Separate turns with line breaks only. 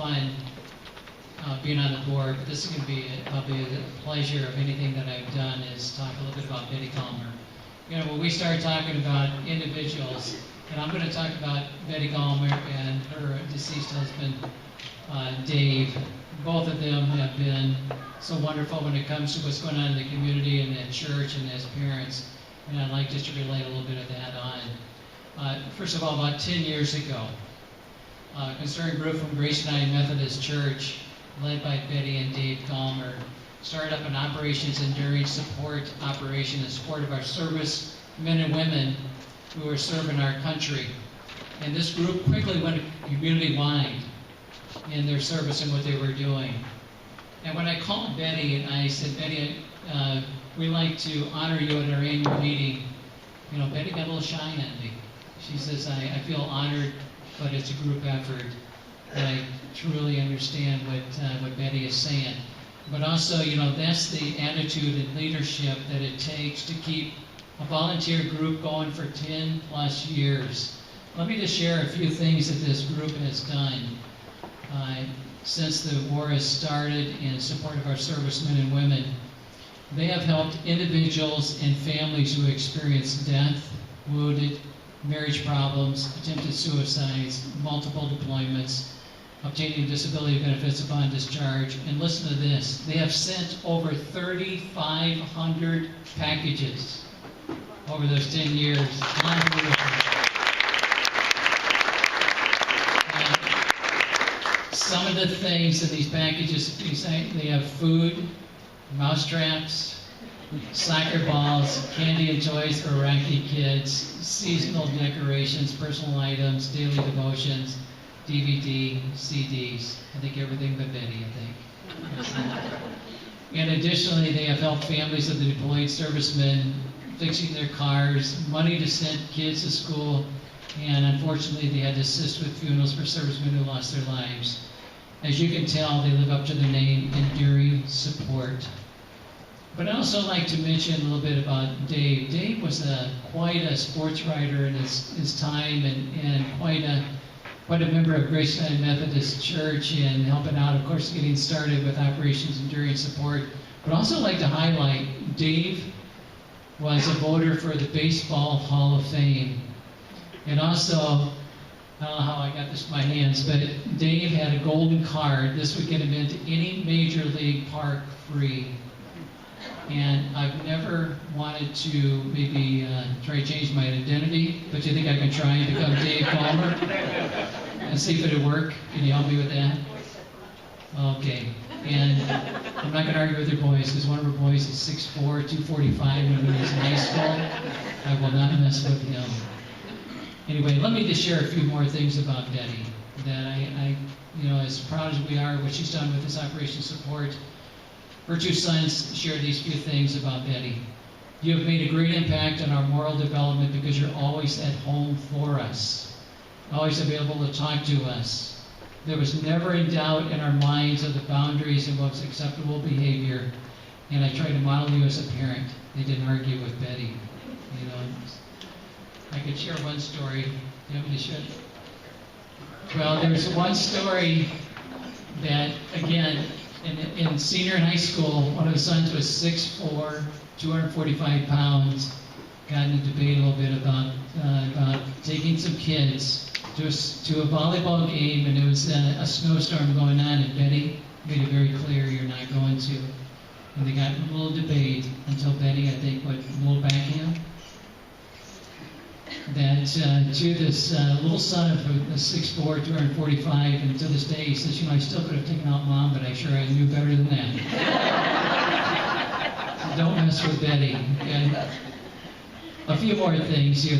fun being on the board, but this is going to be probably the pleasure of anything that I've done is talk a little bit about Betty Gaumer. You know, when we start talking about individuals, and I'm going to talk about Betty Gaumer and her deceased husband, Dave. Both of them have been so wonderful when it comes to what's going on in the community and at church and as parents. And I'd like just to relate a little bit of that on. First of all, about 10 years ago, a concerned group from Grace United Methodist Church, led by Betty and Dave Gaumer, started up an Operations Enduring Support operation in support of our service men and women who are serving our country. And this group quickly went community-wide in their service and what they were doing. And when I called Betty and I said, Betty, we'd like to honor you at our annual meeting, you know, Betty got a little shy on me. She says, I feel honored, but it's a group effort. And I truly understand what Betty is saying. But also, you know, that's the attitude and leadership that it takes to keep a volunteer group going for 10 plus years. Let me just share a few things that this group has done since the war has started in support of our servicemen and women. They have helped individuals and families who experience death, wounded, marriage problems, attempted suicides, multiple deployments, obtaining disability benefits upon discharge. And listen to this, they have sent over 3,500 packages over those 10 years. Unbelievable. Some of the things in these packages, they have food, mousetraps, soccer balls, candy and toys for Iraqi kids, seasonal decorations, personal items, daily devotions, DVD, CDs. I think everything but Betty, I think. And additionally, they have helped families of the deployed servicemen fixing their cars, money to send kids to school, and unfortunately, they had to assist with funerals for servicemen who lost their lives. As you can tell, they live up to their name, Enduring Support. But I'd also like to mention a little bit about Dave. Dave was quite a sports writer in his time and quite a member of Grace United Methodist Church and helping out, of course, getting started with Operations Enduring Support. But also like to highlight, Dave was a voter for the Baseball Hall of Fame. And also, I don't know how I got this in my hands, but Dave had a golden card. This would get him into any major league park free. And I've never wanted to maybe try to change my identity, but you think I can try and become Dave Gaumer and see if it'll work? Can you help me with that? Okay. And I'm not going to argue with your boys, because one of our boys is 6'4", 245 when he was in high school. I will not mess with him. Anyway, let me just share a few more things about Betty. That I you know, as proud as we are what she's done with this Operation Support, her two sons share these few things about Betty. You have made a great impact on our moral development because you're always at home for us, always available to talk to us. There was never a doubt in our minds of the boundaries of what's acceptable behavior, and I tried to model you as a parent. They didn't argue with Betty. You know, I could share one story. Do you want me to share? Well, there's one story that, again, in senior high school, one of the sons was 6'4", 245 pounds. Got in a debate a little bit about taking some kids to a volleyball game, and there was a snowstorm going on, and Betty made it very clear, you're not going to. And they got in a little debate until Betty, I think, went a little backhand. That to this little son of 6'4", 245, and to this day he says, you know, I still could have taken out Mom, but I sure I knew better than that. So don't mess with Betty. Okay? A few more things here.